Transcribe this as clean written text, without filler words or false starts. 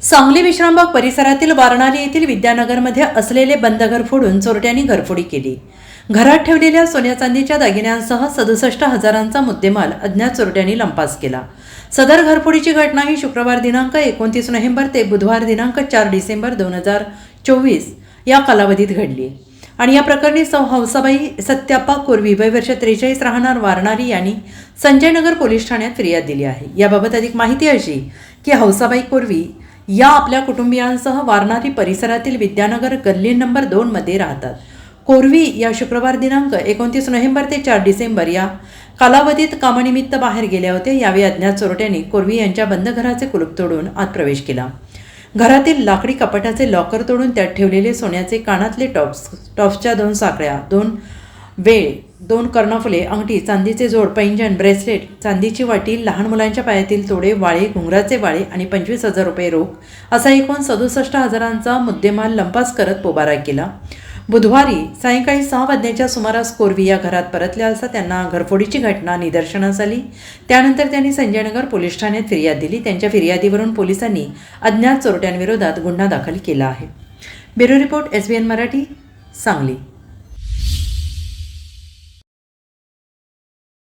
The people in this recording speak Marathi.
सांगली विश्रामबाग परिसरातील वारणाली येथील विद्यानगरमध्ये असलेले बंद घर फोडून चोरट्यांनी घरफोडी केली। घरात ठेवलेल्या सोन्या चांदीच्या दागिन्यांसह 67,000चा मुद्देमाल अज्ञात चोरट्यांनी लंपास केला। सदर घरफोडीची घटना ही शुक्रवार दिनांक 29 नोव्हेंबर ते बुधवार दिनांक 4 डिसेंबर 2024 या कालावधीत घडली आणि या प्रकरणी हौसाबाई सत्याप्पा कोरवी वय वर्ष 43 राहणार वारणाली यांनी संजयनगर पोलीस ठाण्यात फिर्याद दिली आहे। याबाबत अधिक माहिती अशी की हौसाबाई कोरवी या आपल्या कुटुंबियांसह वारणाली परिसरातील विद्यानगर गल्ली नंबर 2 मध्ये राहतात। कोरवी या शुक्रवार दिनांक 29 नोव्हेंबर ते 4 डिसेंबर या कालावधीत कामानिमित्त बाहेर गेल्या होत्या। यावेळी अज्ञात चोरट्यांनी कोरवी यांच्या बंद घराचे कुलूप तोडून आत प्रवेश केला। घरातील लाकडी कपाटाचे लॉकर तोडून त्यात ठेवलेले सोन्याचे कानातले टॉप्सच्या 2 साखळ्या, 2 वेळ, 2 कर्णफुले, अंगठी, चांदीचे जोड, पैंजण, ब्रेसलेट, चांदीची वाटी, लहान मुलांच्या पायातील तोडे, वाळे, घुंगराचे वाळे आणि 25,000 रुपये रोख असा एकूण 67,000चा मुद्देमाल लंपास करत पोबारा केला। बुधवारी सायंकाळी 6 वाजण्याच्या सुमारास कोरवी या घरात परतल्या असता त्यांना घरफोडीची घटना निदर्शनास आली। त्यानंतर त्यांनी संजयनगर पोलीस ठाण्यात फिर्याद दिली। त्यांच्या फिर्यादीवरून पोलिसांनी अज्ञात चोरट्यांविरोधात गुन्हा दाखल केला आहे। Bureau report SBN Marathi, Sangli.